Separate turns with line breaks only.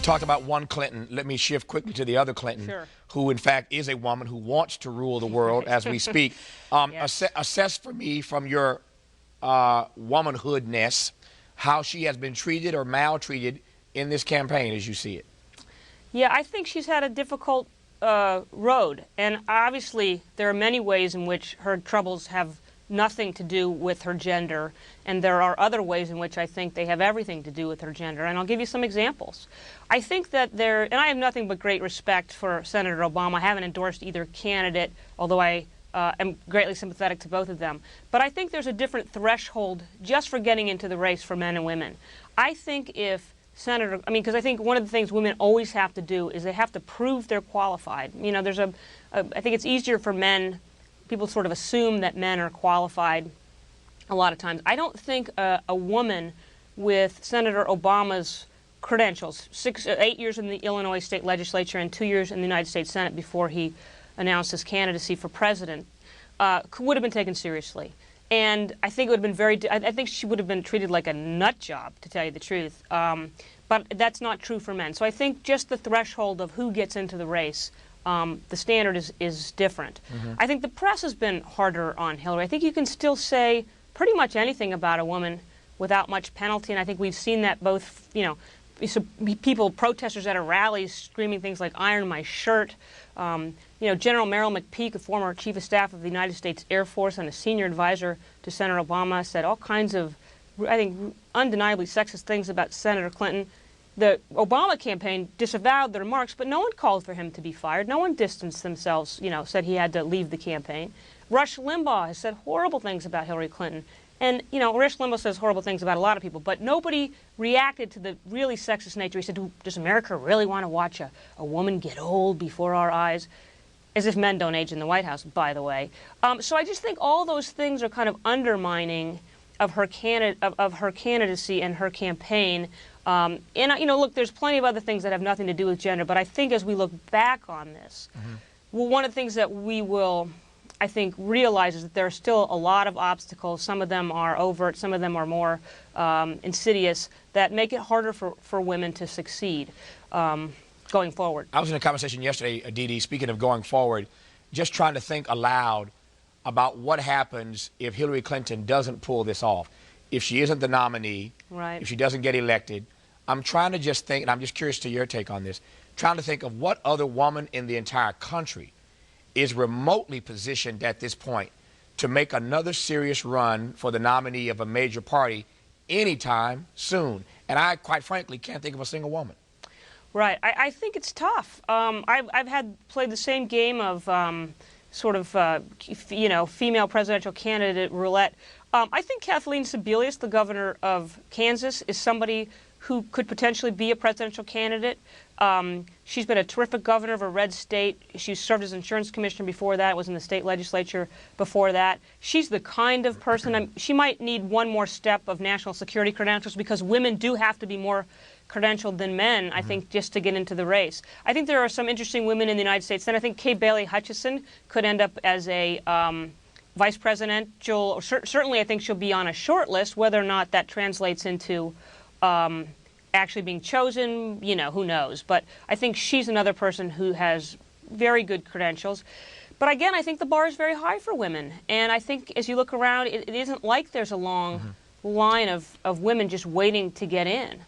talked about one Clinton. Let me shift quickly to the other Clinton,
Sure.
who in fact is a woman who wants to rule the world as we speak.
Yes.
Assess for me from your womanhoodness how she has been treated or maltreated in this campaign as you see it.
Yeah, I think she's had a difficult road, and obviously there are many ways in which her troubles have nothing to do with her gender, and there are other ways in which I think they have everything to do with her gender, and I'll give you some examples. I think that and I have nothing but great respect for Senator Obama. I haven't endorsed either candidate, although I am greatly sympathetic to both of them. But I think there's a different threshold just for getting into the race for men and women. I think if because I think one of the things women always have to do is they have to prove they're qualified. You know, I think it's easier for men. People sort of assume that men are qualified a lot of times. I don't think a woman with Senator Obama's credentials, 8 years in the Illinois state legislature and 2 years in the United States Senate before he announced his candidacy for president, would have been taken seriously. And I think it would have been I think she would have been treated like a nut job, to tell you the truth. But that's not true for men. So I think just the threshold of who gets into the race, the standard is different. Mm-hmm. I think the press has been harder on Hillary. I think you can still say pretty much anything about a woman without much penalty, and I think we've seen that both, you know, people, protesters at her rallies screaming things like "iron my shirt." You know, General Merrill McPeak, a former chief of staff of the United States Air Force and a senior advisor to Senator Obama, said all kinds of, I think, undeniably sexist things about Senator Clinton. The Obama campaign disavowed the remarks, but no one called for him to be fired. No one distanced themselves, you know, said he had to leave the campaign. Rush Limbaugh has said horrible things about Hillary Clinton. And, you know, Rush Limbaugh says horrible things about a lot of people, but nobody reacted to the really sexist nature. He said, does America really want to watch a woman get old before our eyes? As if men don't age in the White House, by the way. So I just think all those things are kind of undermining of her candidacy and her campaign. And, you know, look, there's plenty of other things that have nothing to do with gender, but I think as we look back on this, well, one of the things that we will, I think, realize is that there are still a lot of obstacles. Some of them are overt, some of them are more insidious, that make it harder for women to succeed going forward.
I was in a conversation yesterday, Dee Dee, speaking of going forward, just trying to think aloud about what happens if Hillary Clinton doesn't pull this off. If she isn't the nominee,
right,
if she doesn't get elected, I'm trying to just think, and I'm just curious to your take on this, trying to think of what other woman in the entire country is remotely positioned at this point to make another serious run for the nominee of a major party anytime soon. And I, quite frankly, can't think of a single woman.
Right. I think it's tough. I've played the same game of you know, female presidential candidate roulette. I think Kathleen Sebelius, the governor of Kansas, is somebody who could potentially be a presidential candidate. She's been a terrific governor of a red state. She served as insurance commissioner before that, was in the state legislature before that. She's the kind of person, she might need one more step of national security credentials because women do have to be more credentialed than men, I think, just to get into the race. I think there are some interesting women in the United States. Then I think Kay Bailey Hutchison could end up as a vice presidential, certainly I think she'll be on a short list. Whether or not that translates into actually being chosen, you know, who knows. But I think she's another person who has very good credentials. But again, I think the bar is very high for women. And I think as you look around, it isn't like there's a long line of women just waiting to get in.